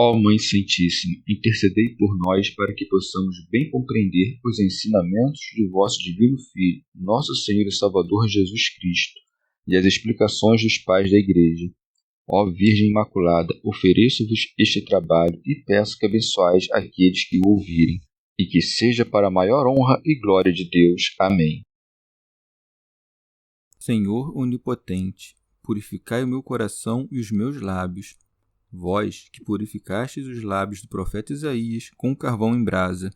Ó Mãe Santíssima, intercedei por nós para que possamos bem compreender os ensinamentos de vosso Divino Filho, nosso Senhor e Salvador Jesus Cristo, e as explicações dos pais da Igreja. Ó Virgem Imaculada, ofereço-vos este trabalho e peço que abençoeis aqueles que o ouvirem, e que seja para a maior honra e glória de Deus. Amém. Senhor onipotente, purificai o meu coração e os meus lábios. Vós, que purificastes os lábios do profeta Isaías com carvão em brasa,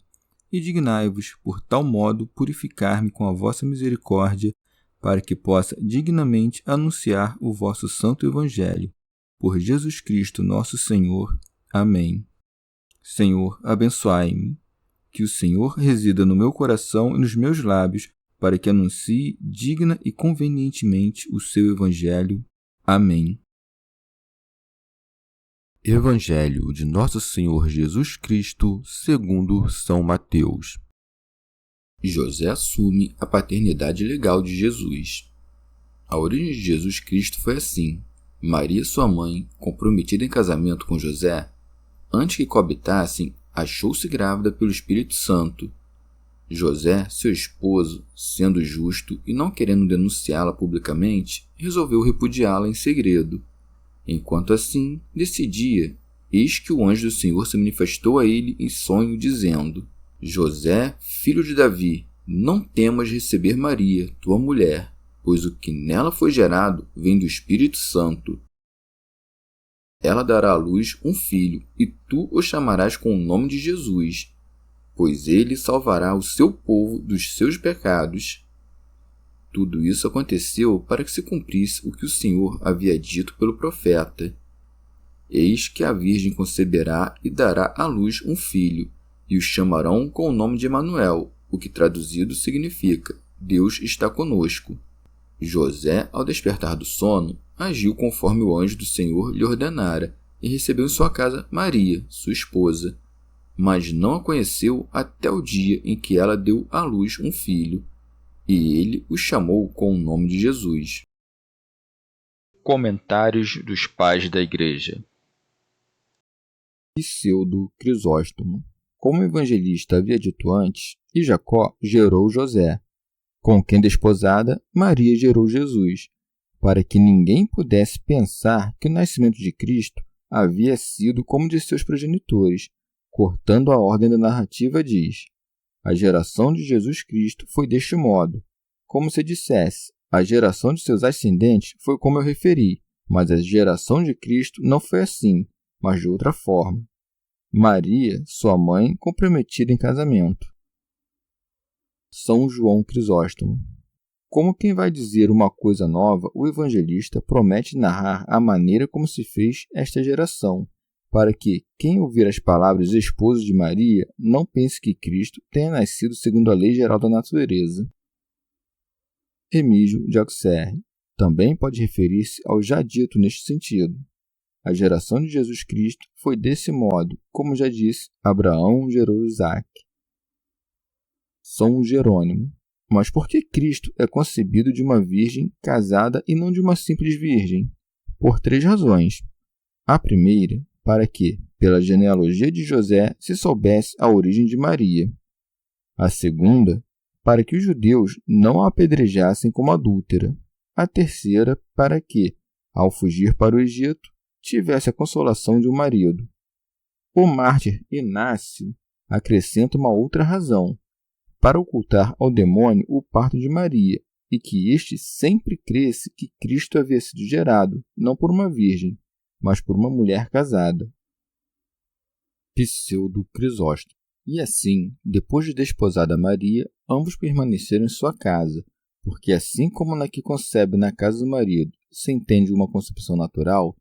e dignai-vos, por tal modo, purificar-me com a vossa misericórdia, para que possa dignamente anunciar o vosso santo Evangelho. Por Jesus Cristo nosso Senhor. Amém. Senhor, abençoai-me. Que o Senhor resida no meu coração e nos meus lábios, para que anuncie digna e convenientemente o seu Evangelho. Amém. Evangelho de Nosso Senhor Jesus Cristo, segundo São Mateus. José assume a paternidade legal de Jesus. A origem de Jesus Cristo foi assim. Maria, sua mãe, comprometida em casamento com José, antes que coabitassem, achou-se grávida pelo Espírito Santo. José, seu esposo, sendo justo e não querendo denunciá-la publicamente, resolveu repudiá-la em segredo. Enquanto assim decidia, eis que o anjo do Senhor se manifestou a ele em sonho, dizendo: José, filho de Davi, não temas receber Maria, tua mulher, pois o que nela foi gerado vem do Espírito Santo. Ela dará à luz um filho, e tu o chamarás com o nome de Jesus, pois ele salvará o seu povo dos seus pecados. Tudo isso aconteceu para que se cumprisse o que o Senhor havia dito pelo profeta. Eis que a Virgem conceberá e dará à luz um filho, e o chamarão com o nome de Emanuel, o que traduzido significa: Deus está conosco. José, ao despertar do sono, agiu conforme o anjo do Senhor lhe ordenara, e recebeu em sua casa Maria, sua esposa. Mas não a conheceu até o dia em que ela deu à luz um filho, e ele o chamou com o nome de Jesus. Comentários dos Pais da Igreja. Pseudo Crisóstomo. Como o evangelista havia dito antes, e Jacó gerou José, com quem desposada Maria gerou Jesus, para que ninguém pudesse pensar que o nascimento de Cristo havia sido como de seus progenitores. Cortando a ordem da narrativa, diz: a geração de Jesus Cristo foi deste modo, como se dissesse: a geração de seus ascendentes foi como eu referi, mas a geração de Cristo não foi assim, mas de outra forma. Maria, sua mãe, comprometida em casamento. São João Crisóstomo. Como quem vai dizer uma coisa nova, o evangelista promete narrar a maneira como se fez esta geração, para que quem ouvir as palavras do esposo de Maria não pense que Cristo tenha nascido segundo a lei geral da natureza. Remígio de Auxerre. Também pode referir-se ao já dito neste sentido. A geração de Jesus Cristo foi desse modo, como já disse, Abraão gerou Isaque. São Jerônimo. Mas por que Cristo é concebido de uma virgem casada e não de uma simples virgem? Por 3 razões. A primeira, para que, pela genealogia de José, se soubesse a origem de Maria. A segunda, para que os judeus não a apedrejassem como adúltera. A terceira, para que, ao fugir para o Egito, tivesse a consolação de um marido. O mártir Inácio acrescenta uma outra razão, para ocultar ao demônio o parto de Maria, e que este sempre cresce que Cristo havia sido gerado, não por uma virgem, mas por uma mulher casada. Pseudo Crisóstomo. E assim, depois de desposada Maria, ambos permaneceram em sua casa, porque assim como na que concebe na casa do marido se entende uma concepção natural,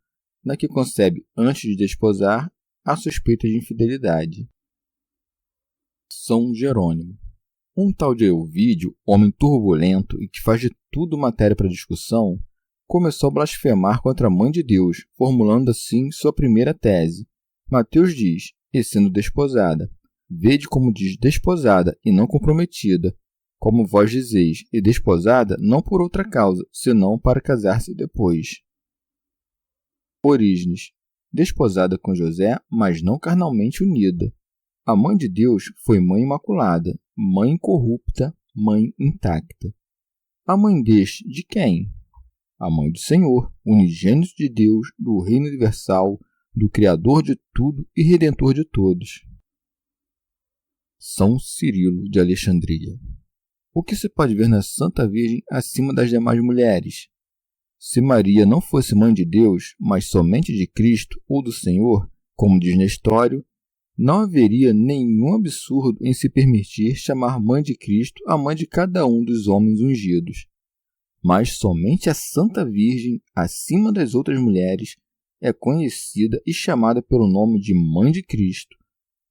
na que concebe antes de desposar, há suspeita de infidelidade. São Jerônimo. Um tal de Ovídio, homem turbulento e que faz de tudo matéria para discussão, começou a blasfemar contra a Mãe de Deus, formulando assim sua primeira tese. Mateus diz: e sendo desposada, vede como diz desposada e não comprometida, como vós dizeis, e desposada não por outra causa, senão para casar-se depois. Orígenes. desposada com José, mas não carnalmente unida. A Mãe de Deus foi Mãe Imaculada, Mãe incorrupta, Mãe intacta. A mãe de quem? A Mãe do Senhor, unigênito de Deus, do Reino Universal, do Criador de tudo e Redentor de todos. São Cirilo de Alexandria. O que se pode ver na Santa Virgem acima das demais mulheres? Se Maria não fosse Mãe de Deus, mas somente de Cristo ou do Senhor, como diz Nestório, não haveria nenhum absurdo em se permitir chamar Mãe de Cristo a mãe de cada um dos homens ungidos. Mas somente a Santa Virgem, acima das outras mulheres, é conhecida e chamada pelo nome de Mãe de Cristo,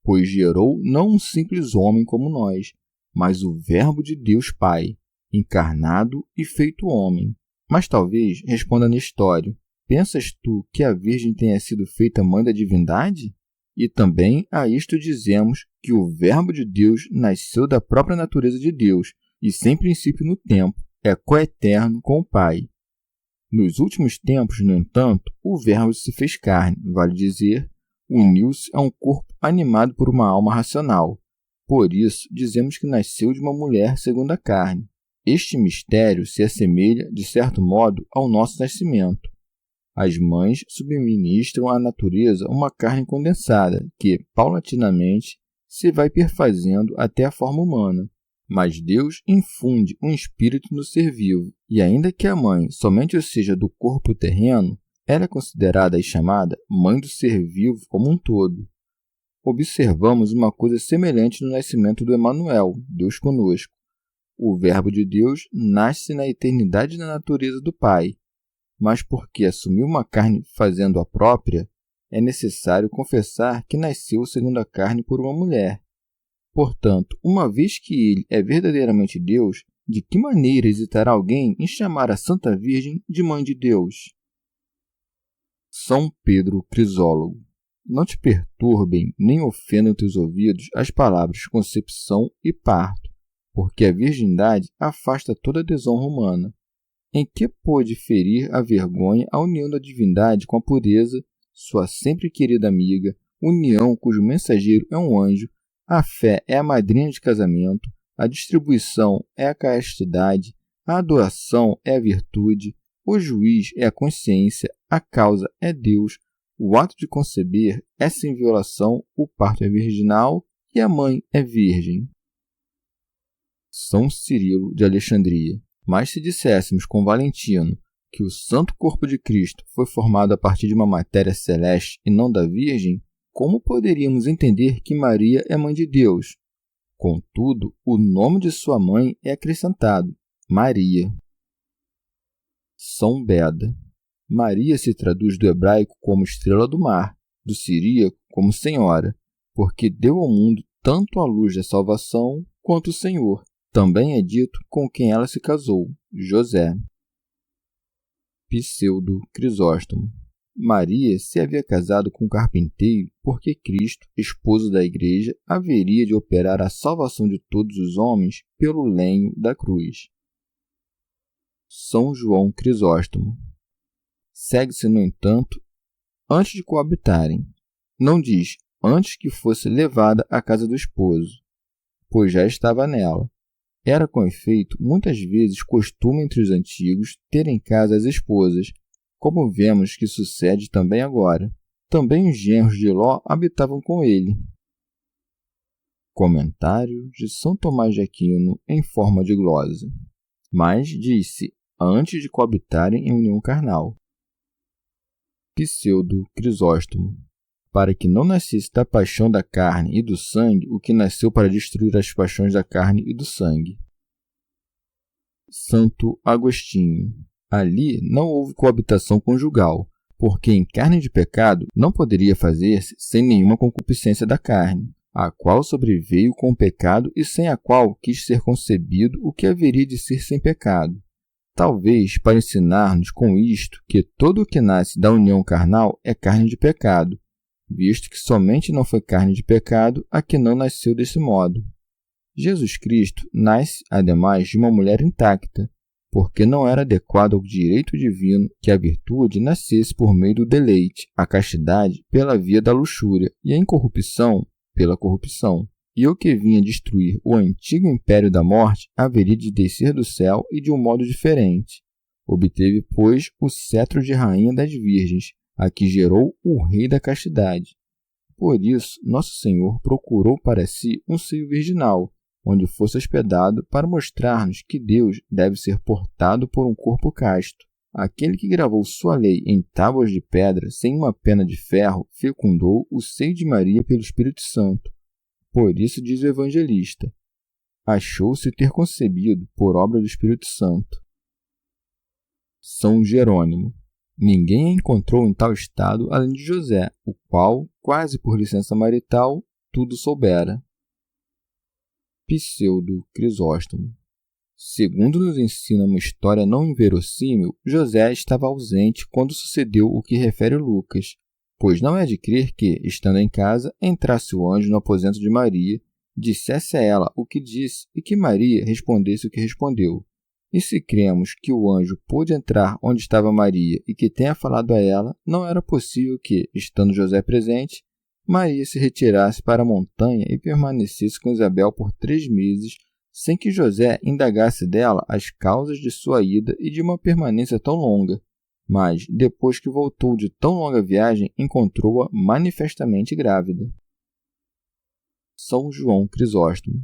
pois gerou não um simples homem como nós, mas o Verbo de Deus Pai, encarnado e feito homem. Mas talvez responda Nestório: pensas tu que a Virgem tenha sido feita mãe da divindade? E também a isto dizemos que o Verbo de Deus nasceu da própria natureza de Deus e sem princípio no tempo, é coeterno com o Pai. Nos últimos tempos, no entanto, o Verbo se fez carne, vale dizer, uniu-se a um corpo animado por uma alma racional. Por isso, dizemos que nasceu de uma mulher segundo a carne. Este mistério se assemelha, de certo modo, ao nosso nascimento. As mães subministram à natureza uma carne condensada, que, paulatinamente, se vai perfazendo até a forma humana. Mas Deus infunde um espírito no ser vivo, e ainda que a mãe somente seja do corpo terreno, ela é considerada e chamada mãe do ser vivo como um todo. Observamos uma coisa semelhante no nascimento do Emanuel, Deus conosco. O Verbo de Deus nasce na eternidade da natureza do Pai, mas porque assumiu uma carne fazendo a própria, é necessário confessar que nasceu segundo a carne por uma mulher. Portanto, uma vez que ele é verdadeiramente Deus, de que maneira hesitará alguém em chamar a Santa Virgem de Mãe de Deus? São Pedro Crisólogo. Não te perturbem nem ofendam teus ouvidos as palavras concepção e parto, porque a virgindade afasta toda desonra humana. Em que pôde ferir a vergonha a união da divindade com a pureza, sua sempre querida amiga, união cujo mensageiro é um anjo, a fé é a madrinha de casamento, a distribuição é a castidade, a adoração é a virtude, o juiz é a consciência, a causa é Deus, o ato de conceber é sem violação, o parto é virginal e a mãe é virgem. São Cirilo de Alexandria. Mas se disséssemos com Valentino que o Santo Corpo de Cristo foi formado a partir de uma matéria celeste e não da Virgem, como poderíamos entender que Maria é Mãe de Deus? Contudo, o nome de sua mãe é acrescentado, Maria. São Beda. Maria se traduz do hebraico como estrela do mar, do siríaco como senhora, porque deu ao mundo tanto a luz da salvação quanto o Senhor. Também é dito com quem ela se casou, José. Pseudo Crisóstomo. Maria se havia casado com um carpinteiro porque Cristo, esposo da Igreja, haveria de operar a salvação de todos os homens pelo lenho da cruz. São João Crisóstomo. Segue-se, no entanto, antes de coabitarem. Não diz antes que fosse levada à casa do esposo, pois já estava nela. Era, com efeito, muitas vezes costume entre os antigos ter em casa as esposas, como vemos que sucede também agora. Também os genros de Ló habitavam com ele. Comentário de São Tomás de Aquino em forma de glosa. Mas disse antes de coabitarem em união carnal. Pseudo Crisóstomo. Para que não nascesse da paixão da carne e do sangue o que nasceu para destruir as paixões da carne e do sangue. Santo Agostinho. Ali não houve coabitação conjugal, porque em carne de pecado não poderia fazer-se sem nenhuma concupiscência da carne, a qual sobreveio com o pecado e sem a qual quis ser concebido o que haveria de ser sem pecado. Talvez para ensinar-nos com isto que todo o que nasce da união carnal é carne de pecado, visto que somente não foi carne de pecado a que não nasceu desse modo. Jesus Cristo nasce, ademais, de uma mulher intacta, porque não era adequado ao direito divino que a virtude nascesse por meio do deleite, a castidade pela via da luxúria e a incorrupção pela corrupção. E o que vinha destruir o antigo império da morte haveria de descer do céu e de um modo diferente. Obteve, pois, o cetro de rainha das virgens, a que gerou o rei da castidade. Por isso, Nosso Senhor procurou para si um seio virginal, onde fosse hospedado para mostrar-nos que Deus deve ser portado por um corpo casto. Aquele que gravou sua lei em tábuas de pedra sem uma pena de ferro fecundou o seio de Maria pelo Espírito Santo. Por isso diz o evangelista: achou-se ter concebido por obra do Espírito Santo. São Jerônimo. Ninguém a encontrou em tal estado além de José, o qual, quase por licença marital, tudo soubera. Pseudo Crisóstomo. Segundo nos ensina uma história não inverossímil, José estava ausente quando sucedeu o que refere Lucas, pois não é de crer que, estando em casa, entrasse o anjo no aposento de Maria, dissesse a ela o que disse e que Maria respondesse o que respondeu. E se cremos que o anjo pôde entrar onde estava Maria e que tenha falado a ela, não era possível que, estando José presente, Maria se retirasse para a montanha e permanecesse com Isabel por 3 meses, sem que José indagasse dela as causas de sua ida e de uma permanência tão longa. Mas, depois que voltou de tão longa viagem, encontrou-a manifestamente grávida. São João Crisóstomo.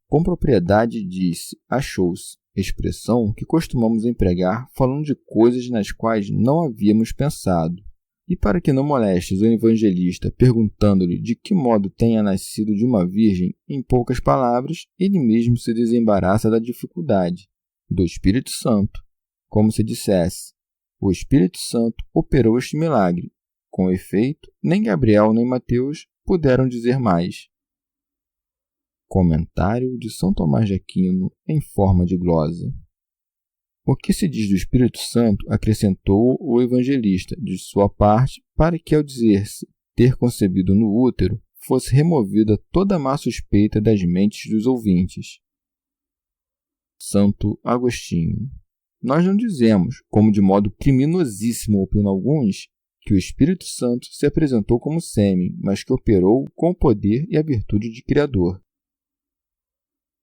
Com propriedade disse, achou-se, expressão que costumamos empregar falando de coisas nas quais não havíamos pensado. E para que não molestes o evangelista perguntando-lhe de que modo tenha nascido de uma virgem, em poucas palavras, ele mesmo se desembaraça da dificuldade, do Espírito Santo, como se dissesse: o Espírito Santo operou este milagre. Com efeito, nem Gabriel nem Mateus puderam dizer mais. Comentário de São Tomás de Aquino em forma de glosa. O que se diz do Espírito Santo acrescentou o evangelista de sua parte para que, ao dizer-se ter concebido no útero, fosse removida toda a má suspeita das mentes dos ouvintes. Santo Agostinho. Nós não dizemos, como de modo criminosíssimo opinam alguns, que o Espírito Santo se apresentou como sêmen, mas que operou com o poder e a virtude de Criador.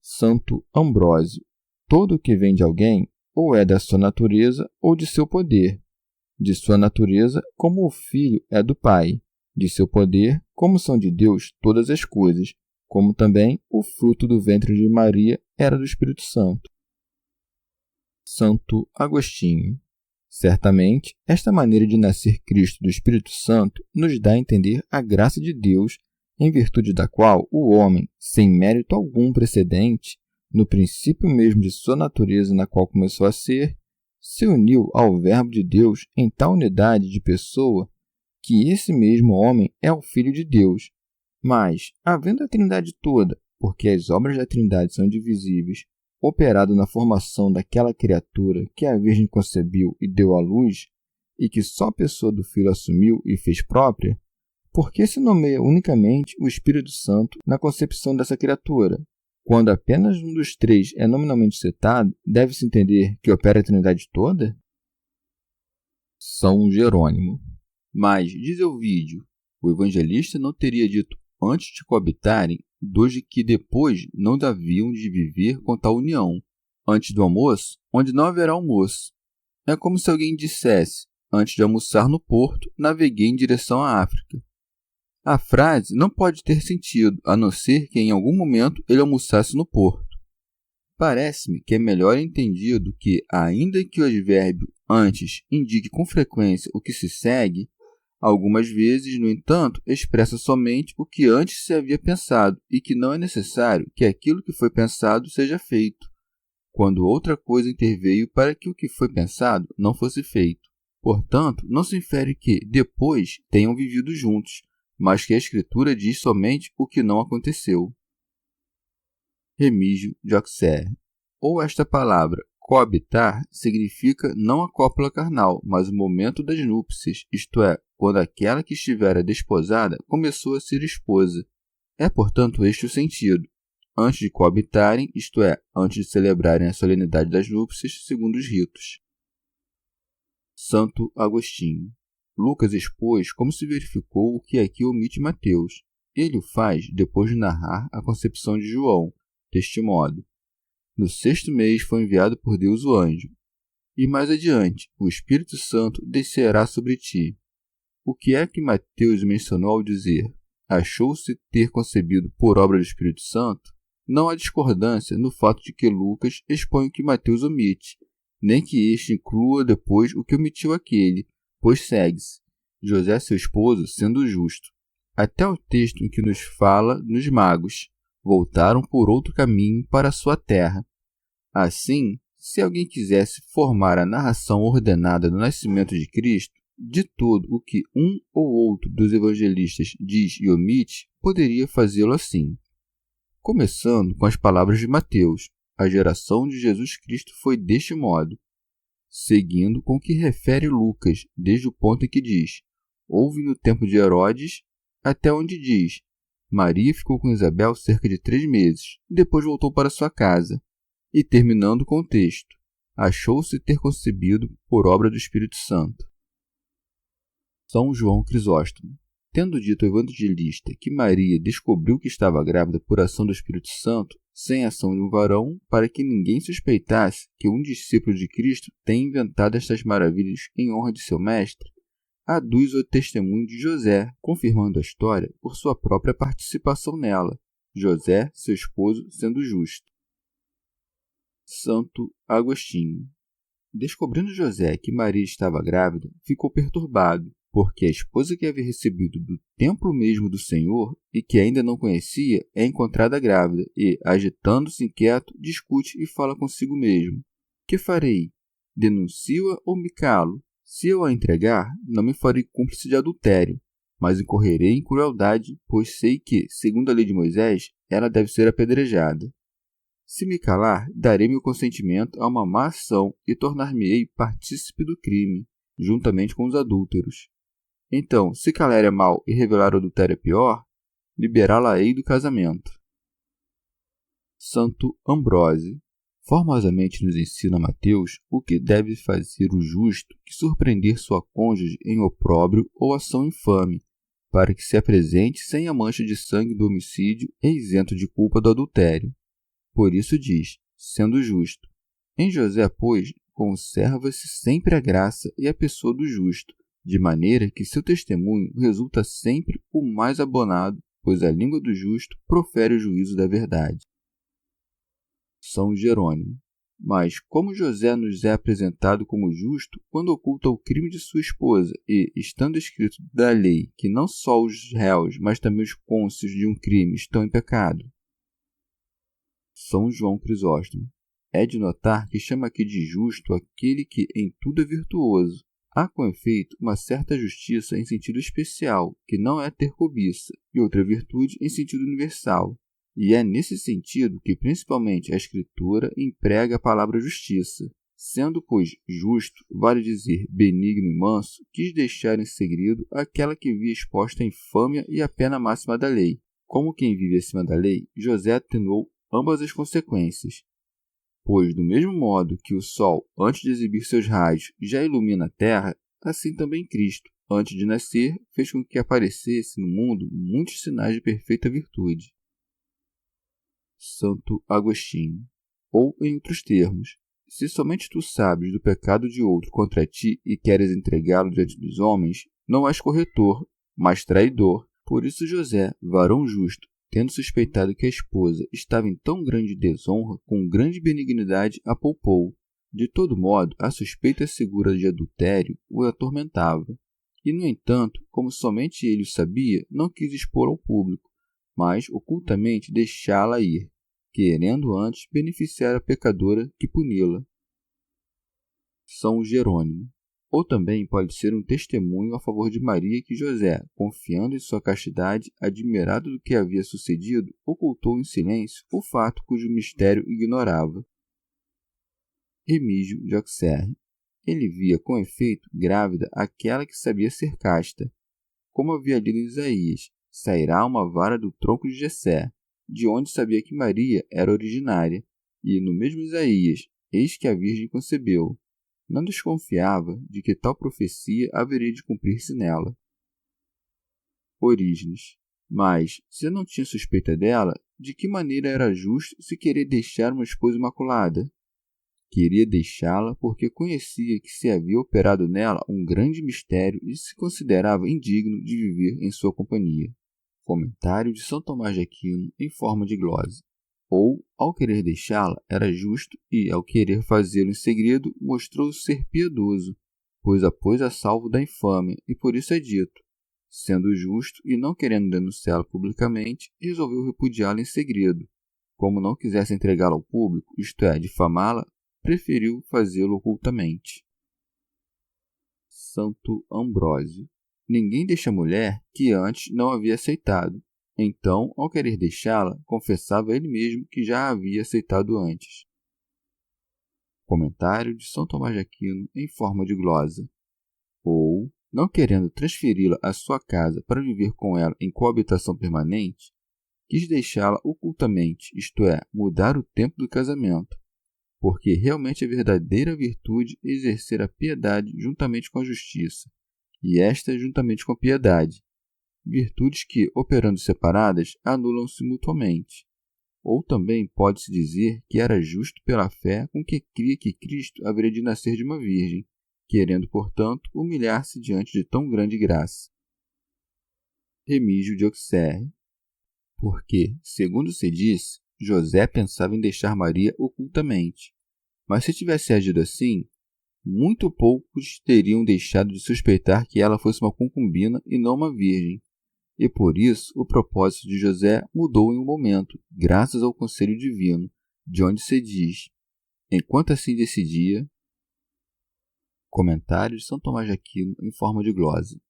Santo Ambrósio. Todo o que vem de alguém, ou é da sua natureza ou de seu poder. De sua natureza, como o Filho é do Pai. De seu poder, como são de Deus todas as coisas, como também o fruto do ventre de Maria era do Espírito Santo. Santo Agostinho. Certamente, esta maneira de nascer Cristo do Espírito Santo nos dá a entender a graça de Deus, em virtude da qual o homem, sem mérito algum precedente, no princípio mesmo de sua natureza na qual começou a ser, se uniu ao Verbo de Deus em tal unidade de pessoa que esse mesmo homem é o Filho de Deus. Mas, havendo a Trindade toda, porque as obras da Trindade são indivisíveis, operado na formação daquela criatura que a Virgem concebeu e deu à luz, e que só a pessoa do Filho assumiu e fez própria, por que se nomeia unicamente o Espírito Santo na concepção dessa criatura? Quando apenas um dos 3 é nominalmente citado, deve-se entender que opera a Trindade toda? São Jerônimo. Mas, diz Ovídio, o evangelista não teria dito antes de coabitarem, dos de que depois não haviam de viver com tal união, antes do almoço, onde não haverá almoço. É como se alguém dissesse, antes de almoçar no porto, naveguei em direção à África. A frase não pode ter sentido, a não ser que em algum momento ele almoçasse no porto. Parece-me que é melhor entendido que, ainda que o advérbio antes indique com frequência o que se segue, algumas vezes, no entanto, expressa somente o que antes se havia pensado e que não é necessário que aquilo que foi pensado seja feito, quando outra coisa interveio para que o que foi pensado não fosse feito. Portanto, não se infere que, depois, tenham vivido juntos, mas que a Escritura diz somente o que não aconteceu. Remígio de Auxerre. Ou esta palavra, coabitar, significa não a cópula carnal, mas o momento das núpcias, isto é, quando aquela que estivera desposada começou a ser esposa. É, portanto, este o sentido. antes de coabitarem, isto é, antes de celebrarem a solenidade das núpcias segundo os ritos. Santo Agostinho. Lucas expôs como se verificou o que aqui omite Mateus. Ele o faz depois de narrar a concepção de João, deste modo: no 6º mês foi enviado por Deus o anjo, e mais adiante, o Espírito Santo descerá sobre ti. O que é que Mateus mencionou ao dizer achou-se ter concebido por obra do Espírito Santo? Não há discordância no fato de que Lucas expõe o que Mateus omite, nem que este inclua depois o que omitiu aquele, pois segue-se: José, seu esposo, sendo justo. Até o texto em que nos fala nos magos, voltaram por outro caminho para a sua terra. Assim, se alguém quisesse formar a narração ordenada do nascimento de Cristo, de tudo o que um ou outro dos evangelistas diz e omite, poderia fazê-lo assim. Começando com as palavras de Mateus: a geração de Jesus Cristo foi deste modo, seguindo com o que refere Lucas, desde o ponto em que diz: houve no tempo de Herodes, até onde diz: Maria ficou com Isabel cerca de 3 meses, depois voltou para sua casa, e terminando com o texto: achou-se ter concebido por obra do Espírito Santo. São João Crisóstomo. Tendo dito ao evangelista que Maria descobriu que estava grávida por ação do Espírito Santo, sem ação de um varão, para que ninguém suspeitasse que um discípulo de Cristo tenha inventado estas maravilhas em honra de seu mestre, aduz o testemunho de José, confirmando a história por sua própria participação nela, José, seu esposo, sendo justo. Santo Agostinho. Descobrindo José que Maria estava grávida, ficou perturbado, porque a esposa que havia recebido do templo mesmo do Senhor e que ainda não conhecia é encontrada grávida e, agitando-se inquieto, discute e fala consigo mesmo: que farei? Denuncio-a ou me calo? Se eu a entregar, não me farei cúmplice de adultério, mas incorrerei em crueldade, pois sei que, segundo a lei de Moisés, ela deve ser apedrejada. Se me calar, darei meu consentimento a uma má ação e tornar-me-ei partícipe do crime, juntamente com os adúlteros. Então, se calar é mal e revelar o adultério é pior, liberá-la-ei do casamento. Santo Ambrósio. Formosamente nos ensina Mateus o que deve fazer o justo que surpreender sua cônjuge em opróbrio ou ação infame, para que se apresente sem a mancha de sangue do homicídio e isento de culpa do adultério. Por isso diz, sendo justo. Em José, pois, conserva-se sempre a graça e a pessoa do justo, de maneira que seu testemunho resulta sempre o mais abonado, pois a língua do justo profere o juízo da verdade. São Jerônimo. Mas como José nos é apresentado como justo quando oculta o crime de sua esposa e, estando escrito da lei que não só os réus, mas também os cônscios de um crime estão em pecado? São João Crisóstomo. É de notar que chama aqui de justo aquele que em tudo é virtuoso. Há, com efeito, uma certa justiça em sentido especial, que não é ter cobiça, e outra virtude em sentido universal. E é nesse sentido que, principalmente, a Escritura emprega a palavra justiça. Sendo, pois, justo, vale dizer benigno e manso, quis deixar em segredo aquela que via exposta a infâmia e a pena máxima da lei. Como quem vive acima da lei, José atenuou ambas as consequências. Pois, do mesmo modo que o sol, antes de exibir seus raios, já ilumina a terra, assim também Cristo, antes de nascer, fez com que aparecesse no mundo muitos sinais de perfeita virtude. Santo Agostinho. Ou, em outros termos, se somente tu sabes do pecado de outro contra ti e queres entregá-lo diante dos homens, não és corretor, mas traidor. Por isso José, varão justo, tendo suspeitado que a esposa estava em tão grande desonra, com grande benignidade a poupou. De todo modo, a suspeita segura de adultério o atormentava. E, no entanto, como somente ele o sabia, não quis expor ao público, mas ocultamente deixá-la ir, querendo antes beneficiar a pecadora que puni-la. São Jerônimo. Ou também pode ser um testemunho a favor de Maria que José, confiando em sua castidade, admirado do que havia sucedido, ocultou em silêncio o fato cujo mistério ignorava. Remígio de Auxerre. Ele via, com efeito, grávida aquela que sabia ser casta. Como havia lido em Isaías, sairá uma vara do tronco de Jessé, de onde sabia que Maria era originária, e no mesmo Isaías, eis que a Virgem concebeu. Não desconfiava de que tal profecia haveria de cumprir-se nela. Orígenes. Mas, se não tinha suspeita dela, de que maneira era justo se querer deixar uma esposa imaculada? Queria deixá-la porque conhecia que se havia operado nela um grande mistério e se considerava indigno de viver em sua companhia. Comentário de São Tomás de Aquino em forma de glose. Ou, ao querer deixá-la, era justo e, ao querer fazê-lo em segredo, mostrou-se ser piedoso, pois a pôs a salvo da infâmia, e por isso é dito: sendo justo e não querendo denunciá-la publicamente, resolveu repudiá-la em segredo. Como não quisesse entregá-la ao público, isto é, difamá-la, preferiu fazê-lo ocultamente. Santo Ambrósio. Ninguém deixa a mulher que antes não havia aceitado. Então, ao querer deixá-la, confessava ele mesmo que já a havia aceitado antes. Comentário de São Tomás de Aquino em forma de glosa. Ou, não querendo transferi-la à sua casa para viver com ela em coabitação permanente, quis deixá-la ocultamente, isto é, mudar o tempo do casamento, porque realmente a verdadeira virtude é exercer a piedade juntamente com a justiça, e esta juntamente com a piedade, virtudes que, operando separadas, anulam-se mutuamente. Ou também pode-se dizer que era justo pela fé com que cria que Cristo haveria de nascer de uma virgem, querendo, portanto, humilhar-se diante de tão grande graça. Remígio de Auxerre. Porque, segundo se disse, José pensava em deixar Maria ocultamente. Mas se tivesse agido assim, muito poucos teriam deixado de suspeitar que ela fosse uma concubina e não uma virgem. E por isso o propósito de José mudou em um momento, graças ao conselho divino, de onde se diz: enquanto assim decidia. Comentário de São Tomás de Aquino em forma de glose.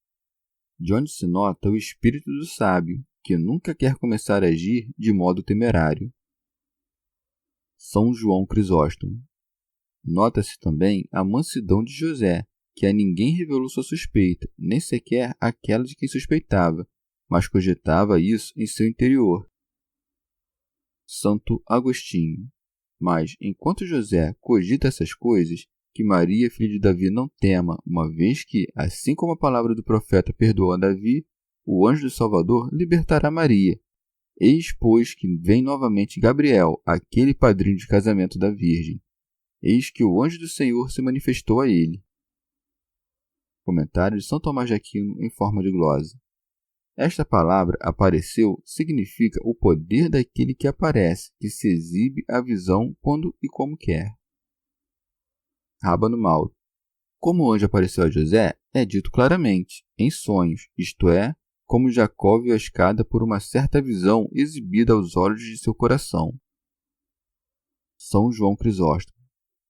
De onde se nota o espírito do sábio, que nunca quer começar a agir de modo temerário. São João Crisóstomo. Nota-se também a mansidão de José, que a ninguém revelou sua suspeita, nem sequer aquela de quem suspeitava, mas cogitava isso em seu interior. Santo Agostinho. Mas, enquanto José cogita essas coisas, que Maria, filha de Davi, não tema, uma vez que, assim como a palavra do profeta perdoou a Davi, o anjo do Salvador libertará Maria. Eis, pois, que vem novamente Gabriel, aquele padrinho de casamento da Virgem. Eis que o anjo do Senhor se manifestou a ele. Comentário de São Tomás de Aquino em forma de glose. Esta palavra apareceu significa o poder daquele que aparece, que se exibe à visão quando e como quer. Rábano Mauro. Como o anjo apareceu a José, é dito claramente, em sonhos, isto é, como Jacó viu a escada por uma certa visão exibida aos olhos de seu coração. São João Crisóstomo.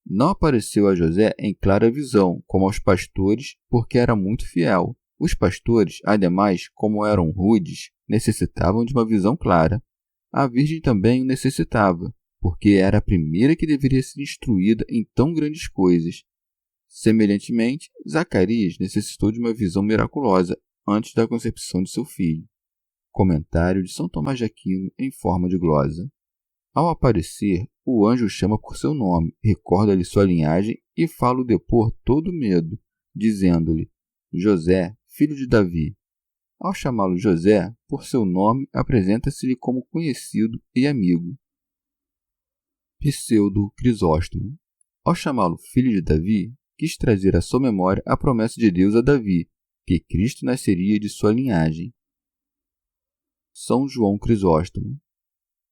Não apareceu a José em clara visão, como aos pastores, porque era muito fiel. Os pastores, ademais, como eram rudes, necessitavam de uma visão clara. A Virgem também o necessitava, porque era a primeira que deveria ser instruída em tão grandes coisas. Semelhantemente, Zacarias necessitou de uma visão miraculosa antes da concepção de seu filho. Comentário de São Tomás de Aquino em forma de glosa. Ao aparecer, o anjo o chama por seu nome, recorda-lhe sua linhagem e fala-o depor todo medo, dizendo-lhe: José, filho de Davi. Ao chamá-lo José, por seu nome, apresenta-se-lhe como conhecido e amigo. Pseudo Crisóstomo. Ao chamá-lo filho de Davi, quis trazer à sua memória a promessa de Deus a Davi, que Cristo nasceria de sua linhagem. São João Crisóstomo.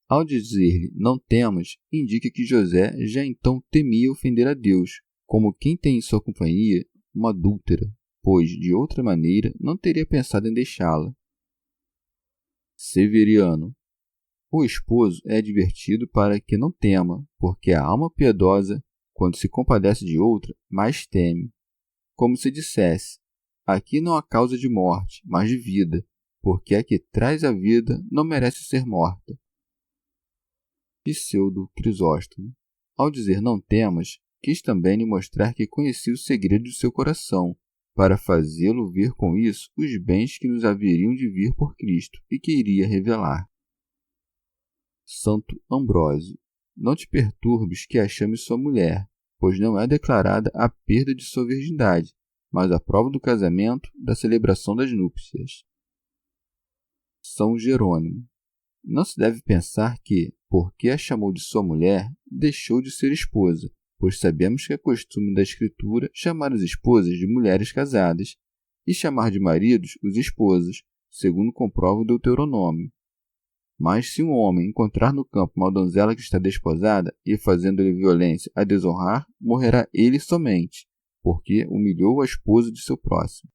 Ao dizer-lhe não temas, indica que José já então temia ofender a Deus, como quem tem em sua companhia uma adúltera, pois, de outra maneira, não teria pensado em deixá-la. Severiano. O esposo é advertido para que não tema, porque a alma piedosa, quando se compadece de outra, mais teme. Como se dissesse: aqui não há causa de morte, mas de vida, porque a que traz a vida não merece ser morta. Pseudo Crisóstomo. Ao dizer não temas, quis também lhe mostrar que conhecia o segredo de seu coração, para fazê-lo ver com isso os bens que nos haveriam de vir por Cristo e que iria revelar. Santo Ambrósio, não te perturbes que a chame sua mulher, pois não é declarada a perda de sua virgindade, mas a prova do casamento, da celebração das núpcias. São Jerônimo, não se deve pensar que, porque a chamou de sua mulher, deixou de ser esposa, pois sabemos que é costume da Escritura chamar as esposas de mulheres casadas e chamar de maridos os esposos, segundo comprova o Deuteronômio. Mas se um homem encontrar no campo uma donzela que está desposada e fazendo-lhe violência a desonrar, morrerá ele somente, porque humilhou a esposa de seu próximo.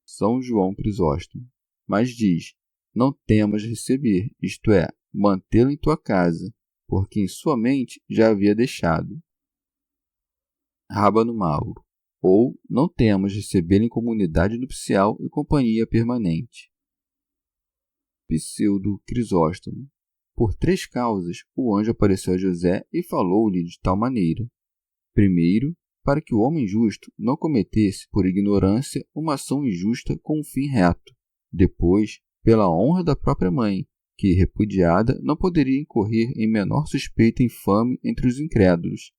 São João Crisóstomo, mas diz, não temas receber, isto é, mantê-lo em tua casa, porque em sua mente já havia deixado. Rábano Mauro, ou não temas recebê-lo em comunidade nupcial e companhia permanente. Pseudo Crisóstomo, por 3 causas o anjo apareceu a José e falou-lhe de tal maneira. Primeiro, para que o homem justo não cometesse, por ignorância, uma ação injusta com um fim reto. Depois, pela honra da própria mãe, que, repudiada, não poderia incorrer em menor suspeita infame entre os incrédulos.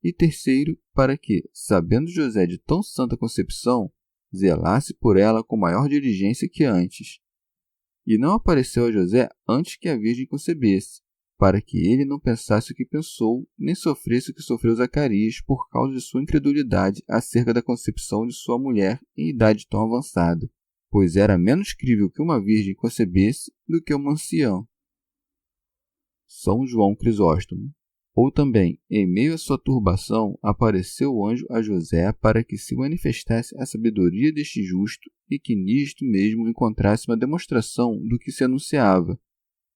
E terceiro, para que, sabendo José de tão santa concepção, zelasse por ela com maior diligência que antes. E não apareceu a José antes que a Virgem concebesse, para que ele não pensasse o que pensou, nem sofresse o que sofreu Zacarias por causa de sua incredulidade acerca da concepção de sua mulher em idade tão avançada, pois era menos crível que uma virgem concebesse do que uma anciã. São João Crisóstomo. Ou também, em meio à sua turbação, apareceu o anjo a José para que se manifestasse a sabedoria deste justo e que nisto mesmo encontrasse uma demonstração do que se anunciava,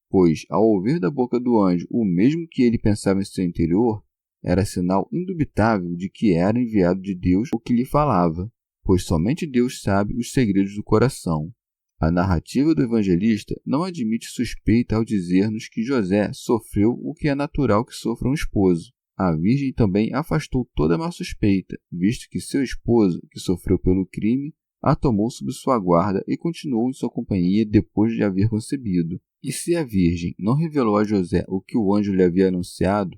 pois, ao ouvir da boca do anjo o mesmo que ele pensava em seu interior, era sinal indubitável de que era enviado de Deus o que lhe falava, pois somente Deus sabe os segredos do coração. A narrativa do evangelista não admite suspeita ao dizer-nos que José sofreu o que é natural que sofra um esposo. A Virgem também afastou toda má suspeita, visto que seu esposo, que sofreu pelo crime, a tomou sob sua guarda e continuou em sua companhia depois de haver concebido. E se a Virgem não revelou a José o que o anjo lhe havia anunciado,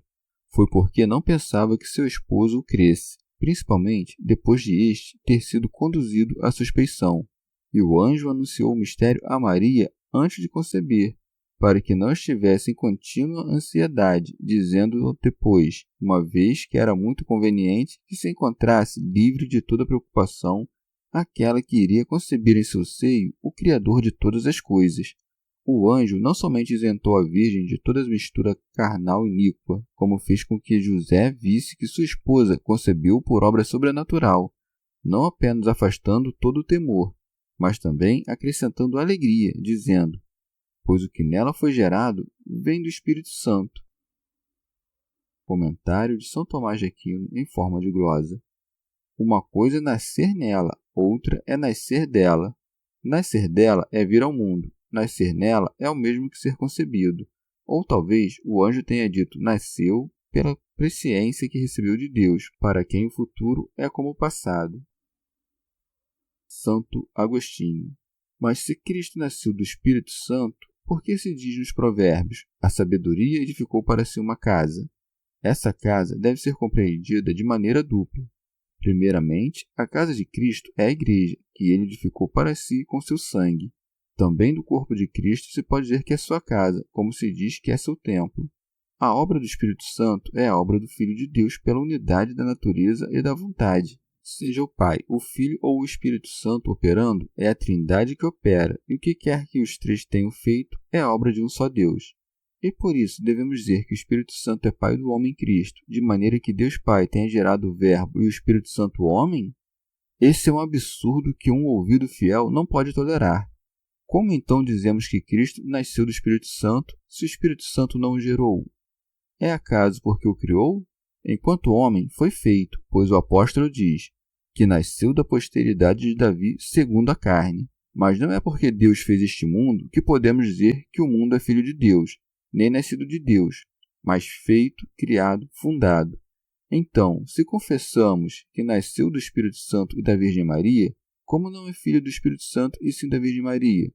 foi porque não pensava que seu esposo o cresse, principalmente depois de este ter sido conduzido à suspeição. E o anjo anunciou o mistério a Maria antes de conceber, para que não estivesse em contínua ansiedade, dizendo depois, uma vez que era muito conveniente que se encontrasse livre de toda preocupação aquela que iria conceber em seu seio o Criador de todas as coisas. O anjo não somente isentou a Virgem de toda mistura carnal iníqua, como fez com que José visse que sua esposa concebeu por obra sobrenatural, não apenas afastando todo o temor, mas também acrescentando alegria, dizendo, pois o que nela foi gerado vem do Espírito Santo. Comentário de São Tomás de Aquino em forma de glosa. Uma coisa é nascer nela, outra é nascer dela. Nascer dela é vir ao mundo, nascer nela é o mesmo que ser concebido. Ou talvez o anjo tenha dito nasceu pela presciência que recebeu de Deus, para quem o futuro é como o passado. Santo Agostinho. Mas se Cristo nasceu do Espírito Santo, por que se diz nos provérbios, a sabedoria edificou para si uma casa? Essa casa deve ser compreendida de maneira dupla. Primeiramente, a casa de Cristo é a igreja, que ele edificou para si com seu sangue. Também do corpo de Cristo se pode dizer que é sua casa, como se diz que é seu templo. A obra do Espírito Santo é a obra do Filho de Deus pela unidade da natureza e da vontade. Seja o Pai, o Filho ou o Espírito Santo operando, é a Trindade que opera, e o que quer que os três tenham feito é obra de um só Deus. E por isso devemos dizer que o Espírito Santo é Pai do homem Cristo, de maneira que Deus Pai tenha gerado o Verbo e o Espírito Santo homem? Esse é um absurdo que um ouvido fiel não pode tolerar. Como então dizemos que Cristo nasceu do Espírito Santo, se o Espírito Santo não o gerou? É acaso porque o criou? Enquanto homem foi feito, pois o apóstolo diz que nasceu da posteridade de Davi segundo a carne. Mas não é porque Deus fez este mundo que podemos dizer que o mundo é filho de Deus, nem nascido de Deus, mas feito, criado, fundado. Então, se confessamos que nasceu do Espírito Santo e da Virgem Maria, como não é filho do Espírito Santo e sim da Virgem Maria?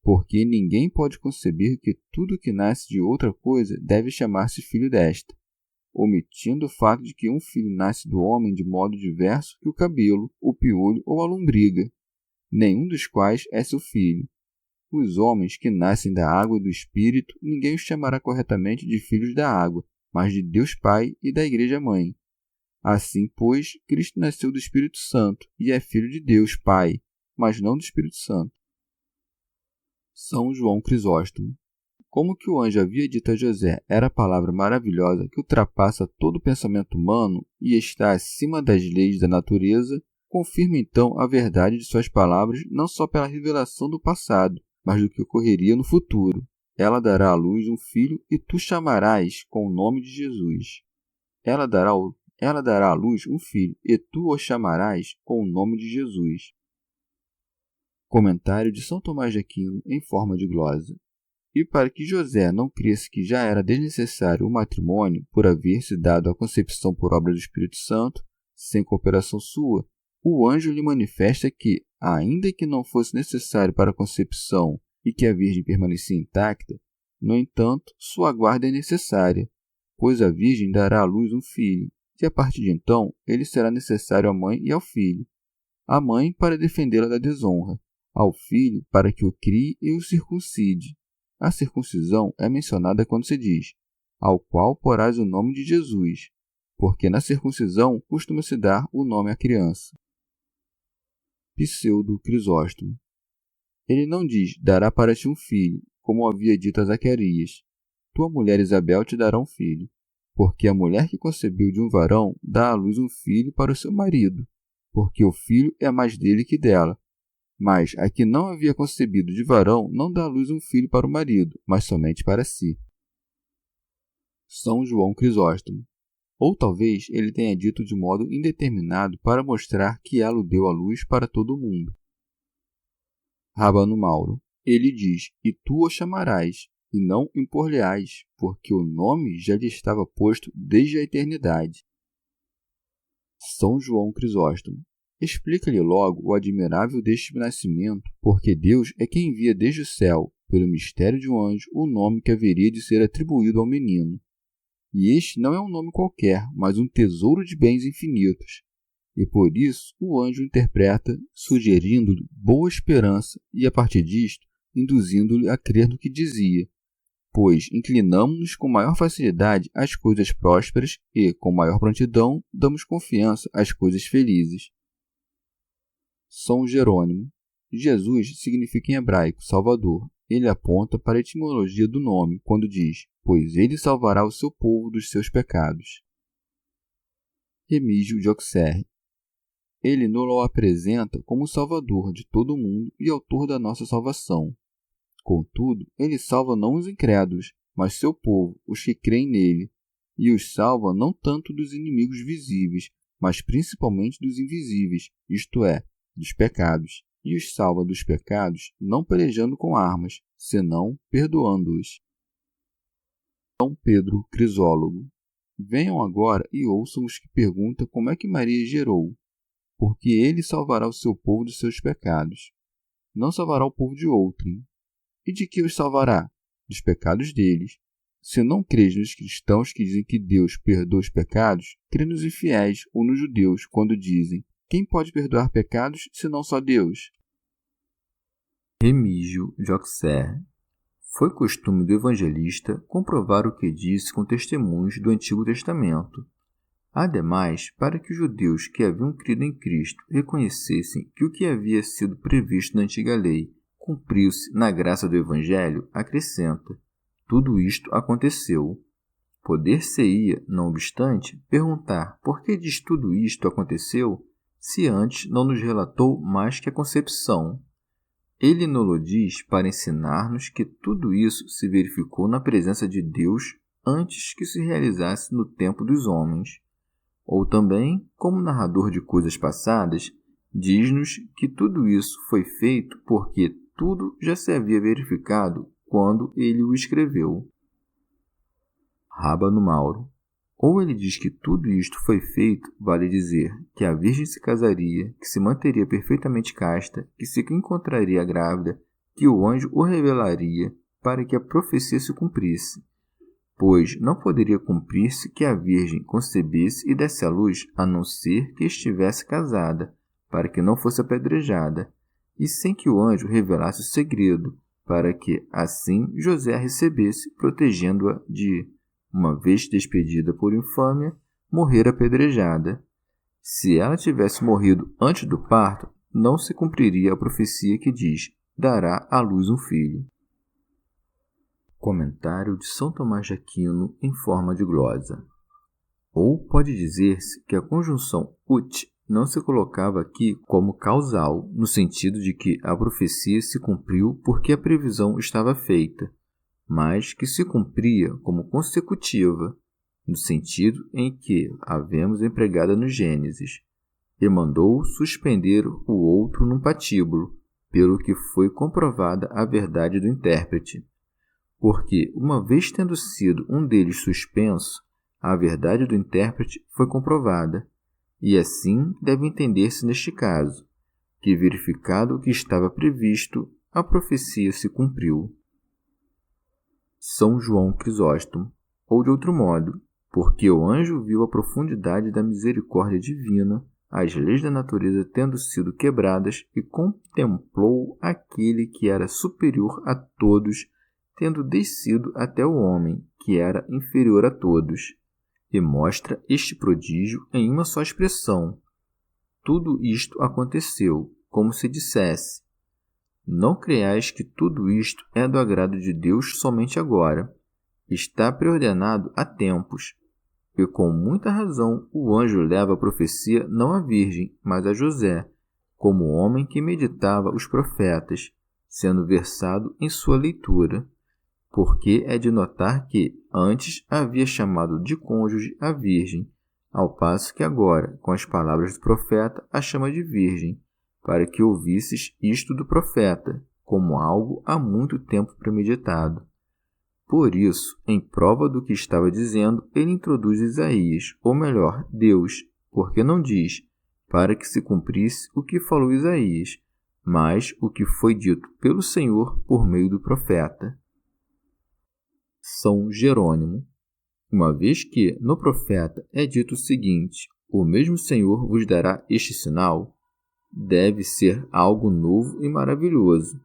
porque ninguém pode conceber que tudo que nasce de outra coisa deve chamar-se filho desta, omitindo o fato de que um filho nasce do homem de modo diverso que o cabelo, o piolho ou a lombriga, nenhum dos quais é seu filho. Os homens que nascem da água e do Espírito, ninguém os chamará corretamente de filhos da água, mas de Deus Pai e da Igreja Mãe. Assim, pois, Cristo nasceu do Espírito Santo e é filho de Deus Pai, mas não do Espírito Santo. São João Crisóstomo. Como que o anjo havia dito a José era a palavra maravilhosa que ultrapassa todo o pensamento humano e está acima das leis da natureza, confirma então a verdade de suas palavras não só pela revelação do passado, mas do que ocorreria no futuro. Ela dará à luz um filho e tu chamarás com o nome de Jesus. Ela dará à luz um filho e tu o chamarás com o nome de Jesus. Comentário de São Tomás de Aquino em forma de glosa. E para que José não cresça que já era desnecessário o matrimônio por haver-se dado a concepção por obra do Espírito Santo, sem cooperação sua, o anjo lhe manifesta que, ainda que não fosse necessário para a concepção e que a Virgem permanecia intacta, no entanto, sua guarda é necessária, pois a Virgem dará à luz um filho, e a partir de então ele será necessário à mãe e ao filho. A mãe para defendê-la da desonra, ao filho para que o crie e o circuncide. A circuncisão é mencionada quando se diz, ao qual porás o nome de Jesus, porque na circuncisão costuma-se dar o nome à criança. Pseudo Crisóstomo. Ele não diz, dará para ti um filho, como havia dito a Zacarias. Tua mulher Isabel te dará um filho, porque a mulher que concebeu de um varão dá à luz um filho para o seu marido, porque o filho é mais dele que dela. Mas a que não havia concebido de varão não dá à luz um filho para o marido, mas somente para si. São João Crisóstomo. Ou talvez ele tenha dito de modo indeterminado para mostrar que ela o deu à luz para todo o mundo. Rábano Mauro. Ele diz, e tu o chamarás, e não impor-lhe-ás, porque o nome já lhe estava posto desde a eternidade. São João Crisóstomo. Explica-lhe logo o admirável deste nascimento, porque Deus é quem envia desde o céu, pelo mistério de um anjo, o nome que haveria de ser atribuído ao menino. E este não é um nome qualquer, mas um tesouro de bens infinitos. E por isso o anjo interpreta, sugerindo-lhe boa esperança e, a partir disto, induzindo-lhe a crer no que dizia, pois inclinamo-nos com maior facilidade às coisas prósperas e, com maior prontidão, damos confiança às coisas felizes. São Jerônimo. Jesus significa em hebraico Salvador. Ele aponta para a etimologia do nome, quando diz, pois ele salvará o seu povo dos seus pecados. Remígio de Auxerre. Ele nos apresenta como o Salvador de todo o mundo e autor da nossa salvação. Contudo, ele salva não os incrédulos, mas seu povo, os que creem nele, e os salva não tanto dos inimigos visíveis, mas principalmente dos invisíveis, isto é, dos pecados, e os salva dos pecados não pelejando com armas, senão perdoando-os. São Pedro Crisólogo. Venham agora e ouçam os que perguntam como é que Maria gerou, porque ele salvará o seu povo dos seus pecados. Não salvará o povo de outrem. E de que os salvará? Dos pecados deles. Se não crês nos cristãos que dizem que Deus perdoa os pecados, crê nos infiéis ou nos judeus, quando dizem, quem pode perdoar pecados, senão só Deus? Remígio de Auxerre. Foi costume do evangelista comprovar o que disse com testemunhos do Antigo Testamento. Ademais, para que os judeus que haviam crido em Cristo reconhecessem que o que havia sido previsto na antiga lei cumpriu-se na graça do Evangelho, acrescenta, tudo isto aconteceu. Poder-se-ia, não obstante, perguntar por que diz tudo isto aconteceu, se antes não nos relatou mais que a concepção. Ele nos diz para ensinar-nos que tudo isso se verificou na presença de Deus antes que se realizasse no tempo dos homens. Ou também, como narrador de coisas passadas, diz-nos que tudo isso foi feito porque tudo já se havia verificado quando ele o escreveu. Rábano Mauro. Ou ele diz que tudo isto foi feito, vale dizer, que a Virgem se casaria, que se manteria perfeitamente casta, que se encontraria grávida, que o anjo o revelaria para que a profecia se cumprisse, pois não poderia cumprir-se que a Virgem concebesse e desse à luz, a não ser que estivesse casada, para que não fosse apedrejada, e sem que o anjo revelasse o segredo, para que, assim, José a recebesse, protegendo-a de, uma vez despedida por infâmia, morrer apedrejada. Se ela tivesse morrido antes do parto, não se cumpriria a profecia que diz: dará à luz um filho. Comentário de São Tomás de Aquino em forma de glosa. Ou pode dizer-se que a conjunção ut não se colocava aqui como causal, no sentido de que a profecia se cumpriu porque a previsão estava feita, mas que se cumpria como consecutiva, no sentido em que a vemos empregada no Gênesis, e mandou suspender o outro num patíbulo, pelo que foi comprovada a verdade do intérprete. Porque, uma vez tendo sido um deles suspenso, a verdade do intérprete foi comprovada, e assim deve entender-se neste caso, que verificado o que estava previsto, a profecia se cumpriu. São João Crisóstomo, ou de outro modo, porque o anjo viu a profundidade da misericórdia divina, as leis da natureza tendo sido quebradas, e contemplou aquele que era superior a todos, tendo descido até o homem, que era inferior a todos. E mostra este prodígio em uma só expressão. Tudo isto aconteceu, como se dissesse: não creais que tudo isto é do agrado de Deus somente agora. Está preordenado há tempos. E com muita razão o anjo leva a profecia não à Virgem, mas a José, como homem que meditava os profetas, sendo versado em sua leitura. Porque é de notar que antes havia chamado de cônjuge a Virgem, ao passo que agora, com as palavras do profeta, a chama de Virgem, para que ouvisses isto do profeta, como algo há muito tempo premeditado. Por isso, em prova do que estava dizendo, ele introduz Isaías, ou melhor, Deus, porque não diz, para que se cumprisse o que falou Isaías, mas o que foi dito pelo Senhor por meio do profeta. São Jerônimo. Uma vez que, no profeta, é dito o seguinte: o mesmo Senhor vos dará este sinal, deve ser algo novo e maravilhoso.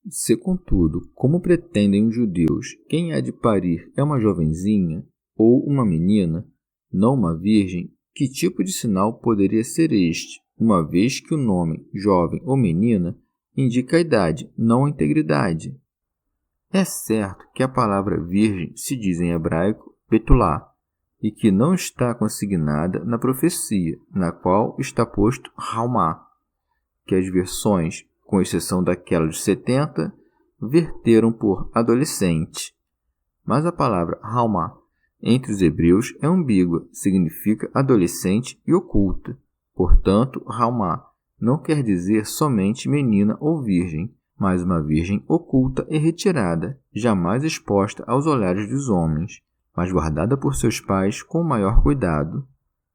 Se, contudo, como pretendem os judeus, quem há de parir é uma jovenzinha ou uma menina, não uma virgem, que tipo de sinal poderia ser este, uma vez que o nome jovem ou menina indica a idade, não a integridade? É certo que a palavra virgem se diz em hebraico betulá, e que não está consignada na profecia, na qual está posto Raumá, que as versões, com exceção daquela de 70, verteram por adolescente. Mas a palavra Raumá entre os hebreus é ambígua, significa adolescente e oculta. Portanto, Raumá não quer dizer somente menina ou virgem, mas uma virgem oculta e retirada, jamais exposta aos olhares dos homens, mas guardada por seus pais com maior cuidado.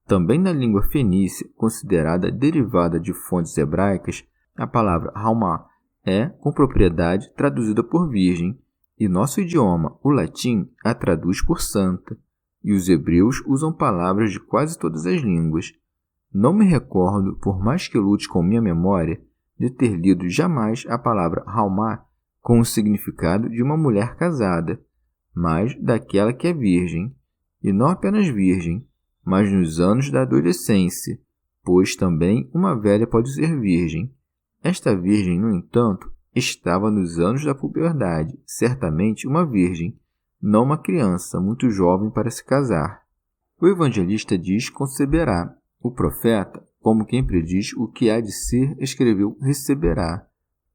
Também na língua fenícia, considerada derivada de fontes hebraicas, a palavra Raumá é, com propriedade, traduzida por virgem, e nosso idioma, o latim, a traduz por santa, e os hebreus usam palavras de quase todas as línguas. Não me recordo, por mais que lute com minha memória, de ter lido jamais a palavra Raumá com o significado de uma mulher casada, mas daquela que é virgem, e não apenas virgem, mas nos anos da adolescência, pois também uma velha pode ser virgem. Esta virgem, no entanto, estava nos anos da puberdade, certamente uma virgem, não uma criança muito jovem para se casar. O evangelista diz conceberá. O profeta, como quem prediz o que há de ser, escreveu receberá.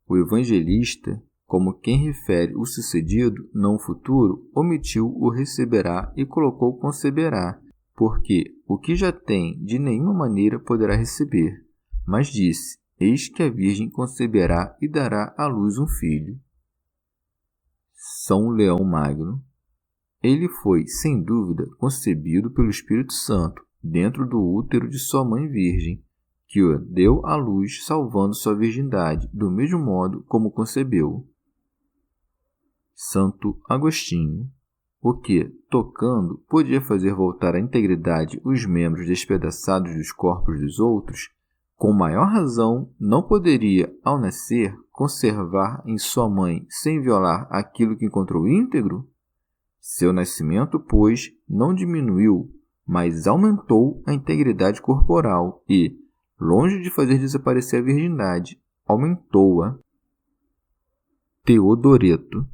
O evangelista, como quem refere o sucedido, não o futuro, omitiu o receberá e colocou conceberá, porque o que já tem de nenhuma maneira poderá receber. Mas disse: eis que a Virgem conceberá e dará à luz um filho. São Leão Magno. Ele foi, sem dúvida, concebido pelo Espírito Santo, dentro do útero de sua mãe virgem, que o deu à luz salvando sua virgindade, do mesmo modo como concebeu. Santo Agostinho, o que, tocando, podia fazer voltar à integridade os membros despedaçados dos corpos dos outros, com maior razão não poderia, ao nascer, conservar em sua mãe sem violar aquilo que encontrou íntegro? Seu nascimento, pois, não diminuiu, mas aumentou a integridade corporal e, longe de fazer desaparecer a virgindade, aumentou-a. Teodoreto.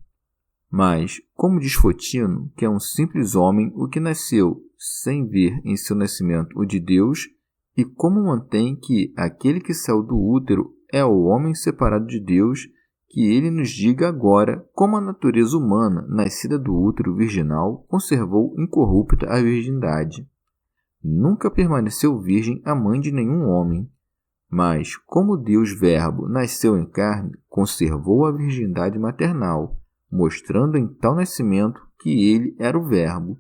Mas, como diz Fotino, que é um simples homem o que nasceu, sem ver em seu nascimento o de Deus, e como mantém que aquele que saiu do útero é o homem separado de Deus, que ele nos diga agora como a natureza humana, nascida do útero virginal, conservou incorrupta a virgindade. Nunca permaneceu virgem a mãe de nenhum homem, mas, como Deus Verbo nasceu em carne, conservou a virgindade maternal, mostrando em tal nascimento que ele era o Verbo.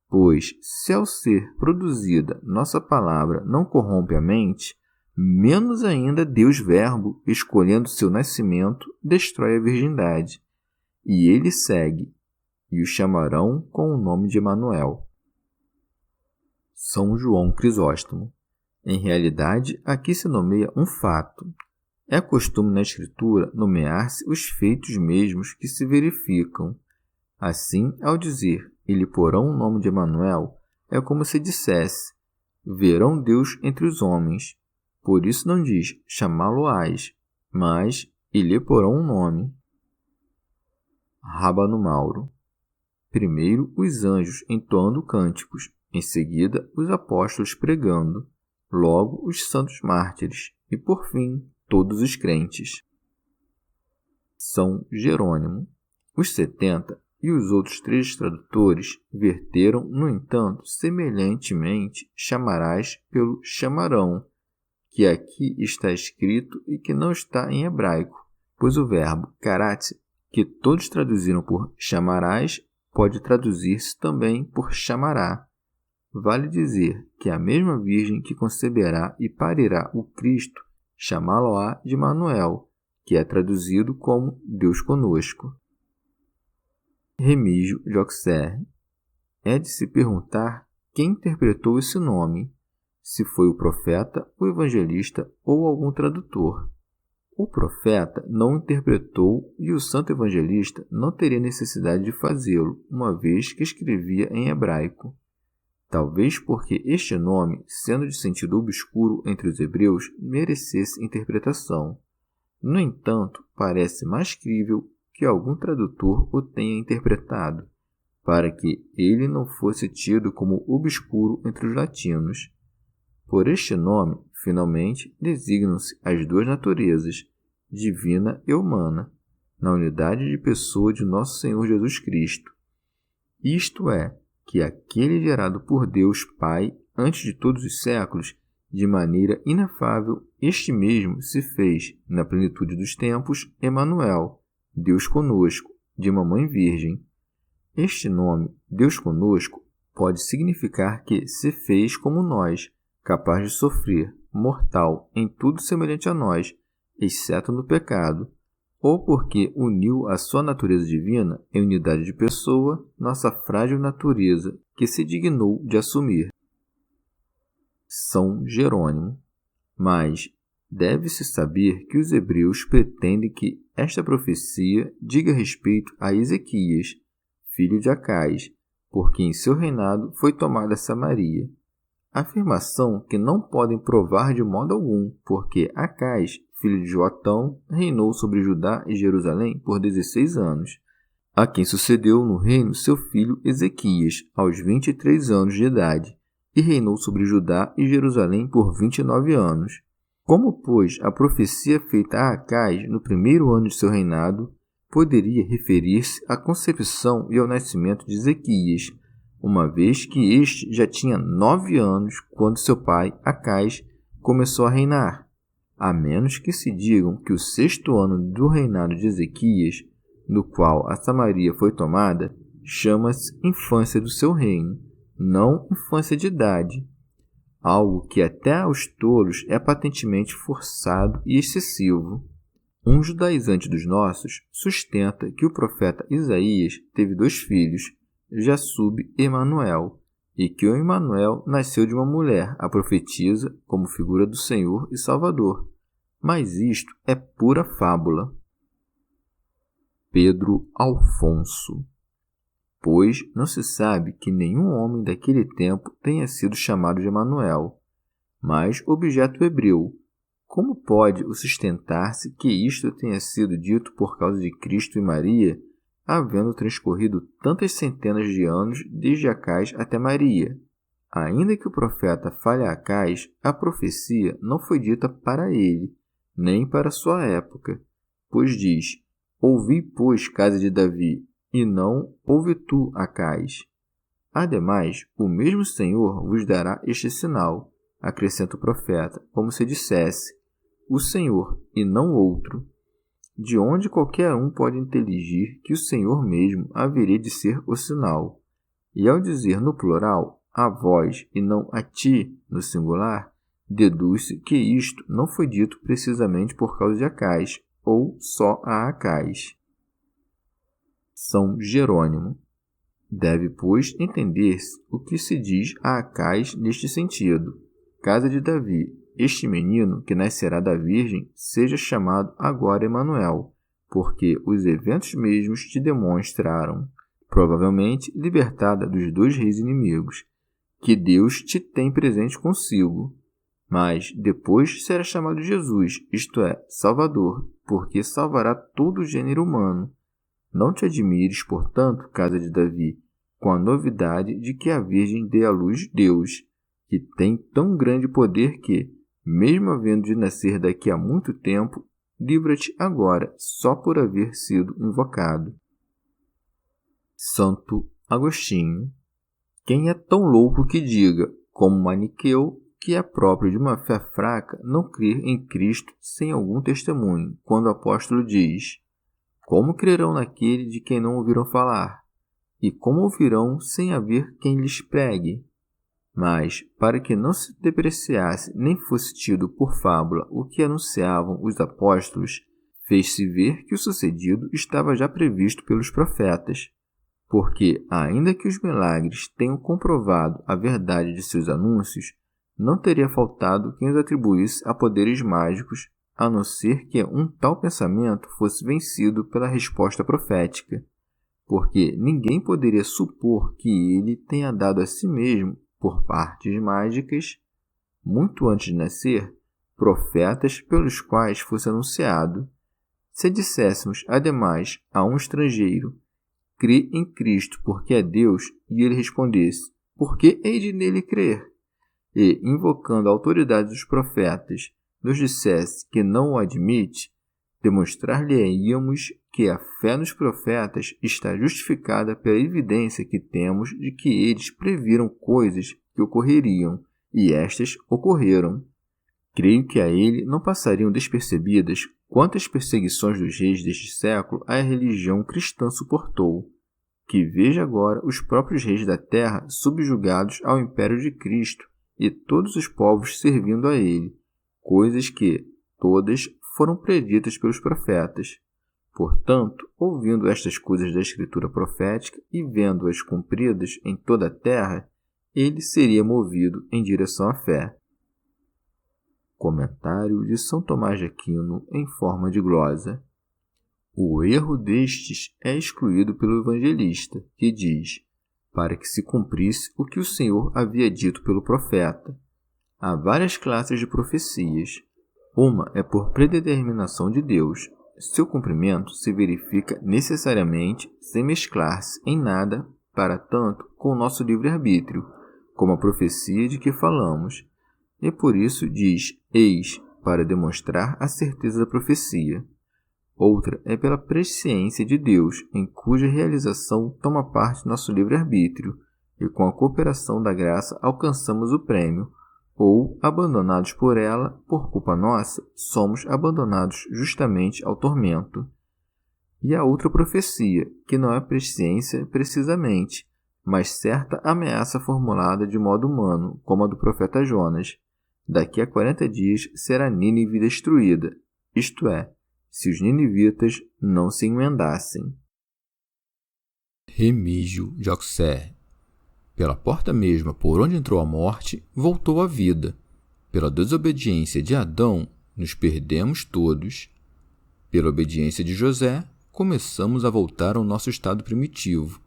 Pois, se ao ser produzida nossa palavra não corrompe a mente, menos ainda Deus Verbo, escolhendo seu nascimento, destrói a virgindade. E ele segue, e o chamarão com o nome de Emanuel. São João Crisóstomo. Em realidade, aqui se nomeia um fato. É costume na Escritura nomear-se os feitos mesmos que se verificam. Assim, ao dizer, e lhe porão o nome de Emanuel, é como se dissesse, verão Deus entre os homens. Por isso não diz, chamá-lo-ás, mas, e lhe porão um nome. Rábano Mauro. Primeiro os anjos entoando cânticos, em seguida os apóstolos pregando, logo os santos mártires, e por fim todos os crentes. São Jerônimo. Os 70 e os outros 3 tradutores verteram, no entanto, semelhantemente, chamarás pelo chamarão, que aqui está escrito e que não está em hebraico, pois o verbo karatse, que todos traduziram por chamarás, pode traduzir-se também por chamará. Vale dizer que a mesma Virgem que conceberá e parirá o Cristo, chamá-lo-á de Manuel, que é traduzido como Deus conosco. Remígio de Auxerre. É de se perguntar quem interpretou esse nome, se foi o profeta, o evangelista ou algum tradutor. O profeta não interpretou e o santo evangelista não teria necessidade de fazê-lo, uma vez que escrevia em hebraico. Talvez porque este nome, sendo de sentido obscuro entre os hebreus, merecesse interpretação. No entanto, parece mais crível que algum tradutor o tenha interpretado, para que ele não fosse tido como obscuro entre os latinos. Por este nome, finalmente, designam-se as 2 naturezas, divina e humana, na unidade de pessoa de nosso Senhor Jesus Cristo. Isto é, que aquele gerado por Deus Pai antes de todos os séculos, de maneira inefável, este mesmo se fez, na plenitude dos tempos, Emanuel, Deus conosco, de mamãe virgem. Este nome, Deus conosco, pode significar que se fez como nós, capaz de sofrer, mortal, em tudo semelhante a nós, exceto no pecado, ou porque uniu a sua natureza divina, em unidade de pessoa, nossa frágil natureza, que se dignou de assumir. São Jerônimo. Mas deve-se saber que os hebreus pretendem que esta profecia diga respeito a Ezequias, filho de Acais, porque em seu reinado foi tomada Samaria. Afirmação que não podem provar de modo algum, porque Acais, filho de Joatão, reinou sobre Judá e Jerusalém por 16 anos, a quem sucedeu no reino seu filho Ezequias, aos 23 anos de idade, e reinou sobre Judá e Jerusalém por 29 anos. Como, pois, a profecia feita a Acais no primeiro ano de seu reinado poderia referir-se à concepção e ao nascimento de Ezequias, uma vez que este já tinha 9 anos quando seu pai, Acais, começou a reinar, a menos que se digam que o 6º ano do reinado de Ezequias, no qual a Samaria foi tomada, chama-se infância do seu reino, não infância de idade, algo que até aos tolos é patentemente forçado e excessivo. Um judaizante dos nossos sustenta que o profeta Isaías teve 2 filhos, Jassub e Emanuel, e que o Emanuel nasceu de uma mulher, a profetisa, como figura do Senhor e Salvador. Mas isto é pura fábula. Pedro Alfonso. Pois não se sabe que nenhum homem daquele tempo tenha sido chamado de Emanuel, mas objeto hebreu. Como pode o sustentar-se que isto tenha sido dito por causa de Cristo e Maria, havendo transcorrido tantas centenas de anos desde Acais até Maria? Ainda que o profeta fale a Acais, a profecia não foi dita para ele, nem para sua época, pois diz: ouvi, pois, casa de Davi, e não ouve tu, Acais. Ademais, o mesmo Senhor vos dará este sinal, acrescenta o profeta, como se dissesse: o Senhor, e não outro. De onde qualquer um pode inteligir que o Senhor mesmo haveria de ser o sinal. E ao dizer no plural, a vós e não a ti, no singular, deduz-se que isto não foi dito precisamente por causa de Acais, ou só a Acais. São Jerônimo. Deve, pois, entender-se o que se diz a Acais neste sentido. Casa de Davi, este menino que nascerá da Virgem seja chamado agora Emanuel, porque os eventos mesmos te demonstraram, provavelmente libertada dos 2 reis inimigos, que Deus te tem presente consigo. Mas depois será chamado Jesus, isto é, Salvador, porque salvará todo o gênero humano. Não te admires, portanto, casa de Davi, com a novidade de que a Virgem dê à luz Deus, que tem tão grande poder que, mesmo havendo de nascer daqui a muito tempo, livra-te agora, só por haver sido invocado. Santo Agostinho. Quem é tão louco que diga, como Maniqueu, que é próprio de uma fé fraca não crer em Cristo sem algum testemunho, quando o apóstolo diz: como crerão naquele de quem não ouviram falar? E como ouvirão sem haver quem lhes pregue? Mas, para que não se depreciasse nem fosse tido por fábula o que anunciavam os apóstolos, fez-se ver que o sucedido estava já previsto pelos profetas. Porque, ainda que os milagres tenham comprovado a verdade de seus anúncios, não teria faltado quem os atribuísse a poderes mágicos, a não ser que um tal pensamento fosse vencido pela resposta profética, porque ninguém poderia supor que ele tenha dado a si mesmo, por partes mágicas, muito antes de nascer, profetas pelos quais fosse anunciado. Se disséssemos, ademais, a um estrangeiro: crê em Cristo porque é Deus, e ele respondesse: por que hei de nele crer? E, invocando a autoridade dos profetas, nos dissesse que não o admite, demonstrar-lhe-íamos que a fé nos profetas está justificada pela evidência que temos de que eles previram coisas que ocorreriam, e estas ocorreram. Creio que a ele não passariam despercebidas quantas perseguições dos reis deste século a religião cristã suportou. Que veja agora os próprios reis da terra subjugados ao império de Cristo e todos os povos servindo a ele, coisas que, todas, foram preditas pelos profetas. Portanto, ouvindo estas coisas da Escritura profética e vendo-as cumpridas em toda a terra, ele seria movido em direção à fé. Comentário de São Tomás de Aquino em forma de glosa. O erro destes é excluído pelo evangelista, que diz: para que se cumprisse o que o Senhor havia dito pelo profeta. Há várias classes de profecias. Uma é por predeterminação de Deus. Seu cumprimento se verifica necessariamente sem mesclar-se em nada, para tanto, com o nosso livre-arbítrio, como a profecia de que falamos. E por isso diz eis, para demonstrar a certeza da profecia. Outra é pela presciência de Deus, em cuja realização toma parte nosso livre-arbítrio, e com a cooperação da graça alcançamos o prêmio, ou, abandonados por ela, por culpa nossa, somos abandonados justamente ao tormento. E a outra profecia, que não é presciência precisamente, mas certa ameaça formulada de modo humano, como a do profeta Jonas: daqui a 40 dias será Nínive destruída, isto é, se os ninivitas não se emendassem. Remígio de Auxerre. Pela porta mesma por onde entrou a morte, voltou a vida. Pela desobediência de Adão, nos perdemos todos. Pela obediência de José, começamos a voltar ao nosso estado primitivo.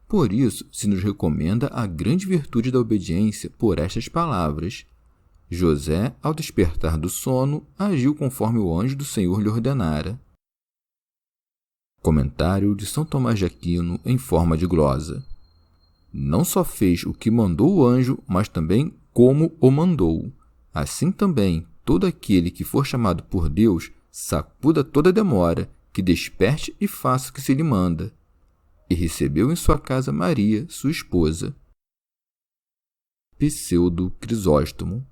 Por isso, se nos recomenda a grande virtude da obediência por estas palavras. José, ao despertar do sono, agiu conforme o anjo do Senhor lhe ordenara. Comentário de São Tomás de Aquino em forma de glosa. Não só fez o que mandou o anjo, mas também como o mandou. Assim também, todo aquele que for chamado por Deus, sacuda toda demora, que desperte e faça o que se lhe manda. E recebeu em sua casa Maria, sua esposa. Pseudo Crisóstomo.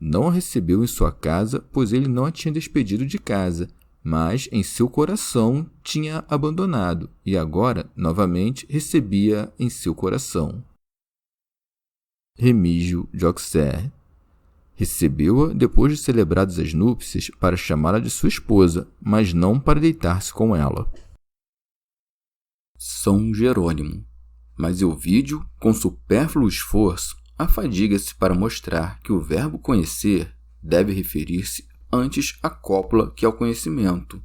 Não a recebeu em sua casa, pois ele não a tinha despedido de casa, mas em seu coração tinha abandonado, e agora, novamente, recebia em seu coração. Remígio de Auxerre. Recebeu-a depois de celebradas as núpcias para chamá-la de sua esposa, mas não para deitar-se com ela. São Jerônimo. Mas Ovídio, com supérfluo esforço, afadiga-se para mostrar que o verbo conhecer deve referir-se antes à cópula que ao conhecimento,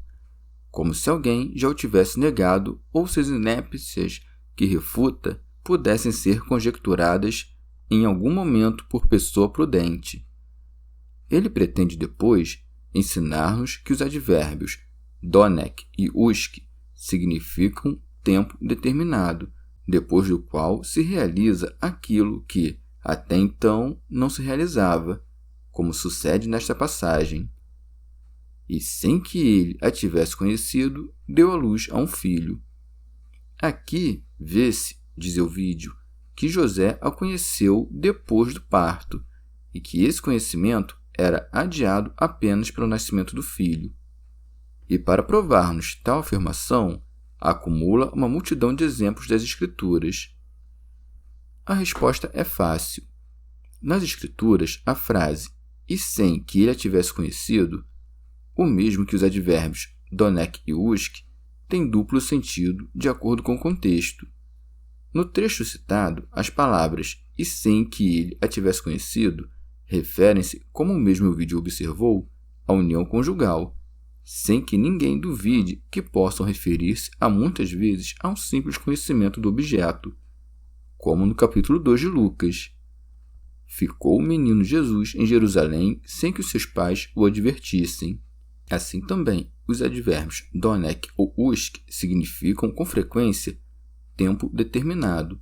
como se alguém já o tivesse negado ou se as inépcias que refuta pudessem ser conjecturadas em algum momento por pessoa prudente. Ele pretende depois ensinar-nos que os advérbios donec e usque significam tempo determinado, depois do qual se realiza aquilo que, até então, não se realizava, como sucede nesta passagem. E sem que ele a tivesse conhecido, deu à luz a um filho. Aqui vê-se, diz Ovídio, que José a conheceu depois do parto, e que esse conhecimento era adiado apenas pelo nascimento do filho. E para provar-nos tal afirmação, acumula uma multidão de exemplos das Escrituras. A resposta é fácil. Nas Escrituras, a frase "e sem que ele a tivesse conhecido", o mesmo que os advérbios donec e usque, tem duplo sentido de acordo com o contexto. No trecho citado, as palavras "e sem que ele a tivesse conhecido" referem-se, como o mesmo Ovídio observou, à união conjugal, sem que ninguém duvide que possam referir-se a muitas vezes a um simples conhecimento do objeto, como no capítulo 2 de Lucas. Ficou o menino Jesus em Jerusalém sem que os seus pais o advertissem. Assim também, os advérbios donec ou usque significam com frequência tempo determinado,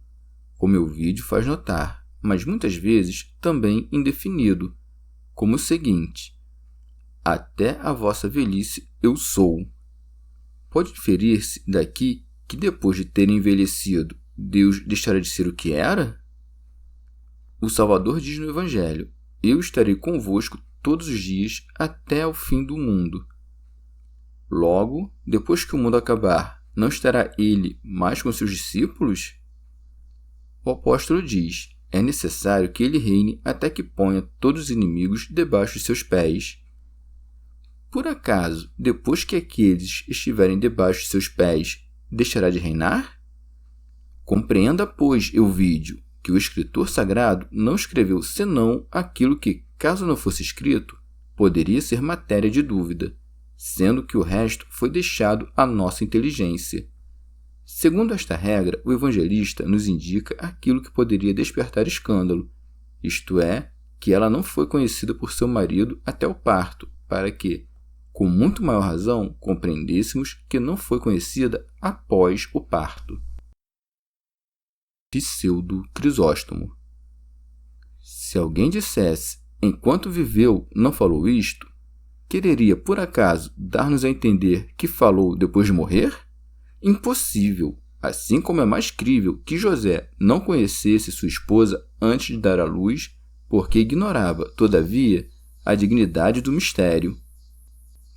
como Ovídio faz notar, mas muitas vezes também indefinido, como o seguinte: até a vossa velhice eu sou. Pode inferir-se daqui que depois de terem envelhecido, Deus deixará de ser o que era? O Salvador diz no Evangelho: eu estarei convosco todos os dias até ao fim do mundo. Logo, depois que o mundo acabar, não estará ele mais com seus discípulos? O apóstolo diz: é necessário que ele reine até que ponha todos os inimigos debaixo de seus pés. Por acaso, depois que aqueles estiverem debaixo de seus pés, deixará de reinar? Compreenda, pois, Ovídio, que o escritor sagrado não escreveu senão aquilo que, caso não fosse escrito, poderia ser matéria de dúvida, sendo que o resto foi deixado à nossa inteligência. Segundo esta regra, o evangelista nos indica aquilo que poderia despertar escândalo, isto é, que ela não foi conhecida por seu marido até o parto, para que, com muito maior razão, compreendêssemos que não foi conhecida após o parto. Pseudo Crisóstomo. Se alguém dissesse, enquanto viveu, não falou isto, quereria, por acaso, dar-nos a entender que falou depois de morrer? Impossível, assim como é mais crível que José não conhecesse sua esposa antes de dar à luz, porque ignorava, todavia, a dignidade do mistério.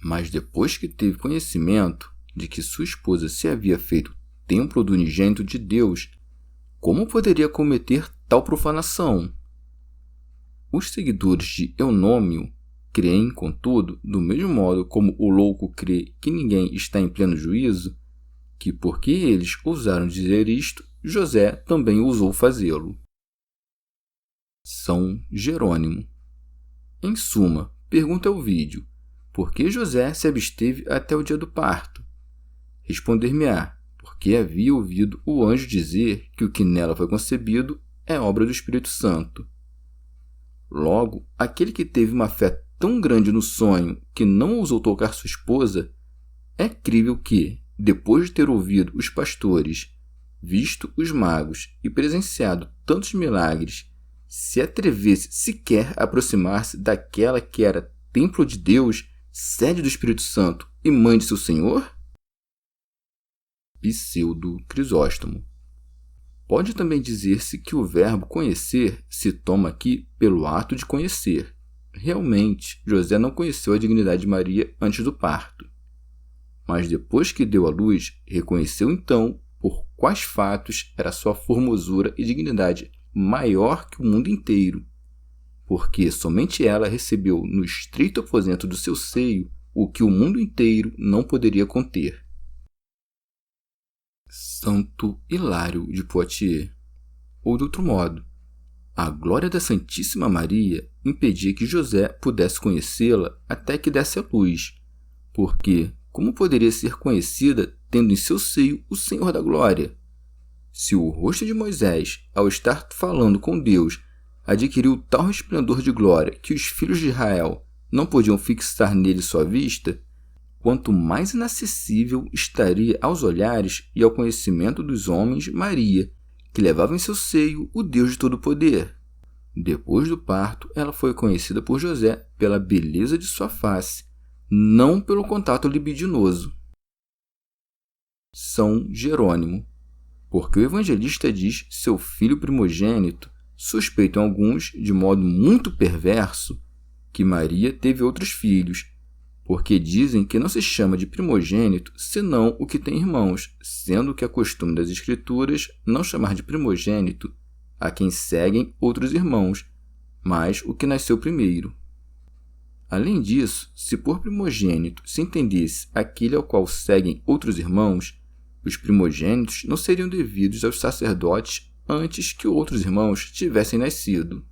Mas depois que teve conhecimento de que sua esposa se havia feito templo do unigênito de Deus, como poderia cometer tal profanação? Os seguidores de Eunômio Creem, contudo, do mesmo modo como o louco crê que ninguém está em pleno juízo, que porque eles ousaram dizer isto, José também ousou fazê-lo. São Jerônimo. Em suma, pergunta ao vídeo: por que José se absteve até o dia do parto? Responder-me-á: porque havia ouvido o anjo dizer que o que nela foi concebido é obra do Espírito Santo. Logo, aquele que teve uma fé tão grande no sonho que não ousou tocar sua esposa, é crível que, depois de ter ouvido os pastores, visto os magos e presenciado tantos milagres, se atrevesse sequer a aproximar-se daquela que era templo de Deus, sede do Espírito Santo e mãe de seu Senhor? Pseudo Crisóstomo. Pode também dizer-se que o verbo conhecer se toma aqui pelo ato de conhecer. Realmente, José não conheceu a dignidade de Maria antes do parto. Mas depois que deu à luz, reconheceu então por quais fatos era sua formosura e dignidade maior que o mundo inteiro, porque somente ela recebeu no estreito aposento do seu seio o que o mundo inteiro não poderia conter. Santo Hilário de Poitiers. Ou de outro modo, a glória da Santíssima Maria impedia que José pudesse conhecê-la até que desse à luz, porque como poderia ser conhecida tendo em seu seio o Senhor da Glória? Se o rosto de Moisés, ao estar falando com Deus, adquiriu tal resplendor de glória que os filhos de Israel não podiam fixar nele sua vista, quanto mais inacessível estaria aos olhares e ao conhecimento dos homens Maria, que levava em seu seio o Deus de todo poder. Depois do parto, ela foi conhecida por José pela beleza de sua face, não pelo contato libidinoso. São Jerônimo. Porque o evangelista diz seu filho primogênito, suspeitam alguns, de modo muito perverso, que Maria teve outros filhos, porque dizem que não se chama de primogênito senão o que tem irmãos, sendo que é costume das Escrituras não chamar de primogênito a quem seguem outros irmãos, mas o que nasceu primeiro. Além disso, se por primogênito se entendesse aquele ao qual seguem outros irmãos, os primogênitos não seriam devidos aos sacerdotes antes que outros irmãos tivessem nascido.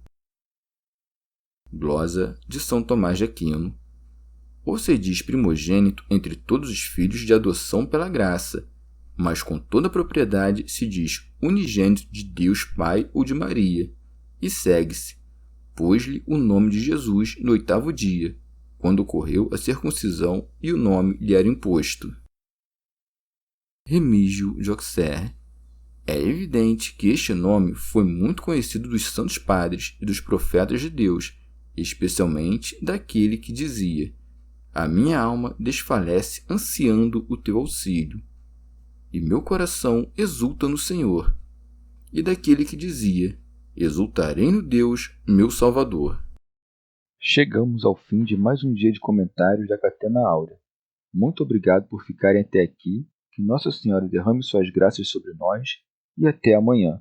Glosa de São Tomás de Aquino. Ou se diz primogênito entre todos os filhos de adoção pela graça, mas com toda a propriedade se diz unigênito de Deus Pai ou de Maria, e segue-se: pôs-lhe o nome de Jesus no 8º dia, quando ocorreu a circuncisão e o nome lhe era imposto. Remígio de Auxerre. É evidente que este nome foi muito conhecido dos santos padres e dos profetas de Deus, especialmente daquele que dizia: a minha alma desfalece ansiando o teu auxílio, e meu coração exulta no Senhor, e daquele que dizia: exultarei no Deus, meu Salvador. Chegamos ao fim de mais um dia de comentários da Catena Áurea. Muito obrigado por ficarem até aqui, que Nossa Senhora derrame suas graças sobre nós, e até amanhã.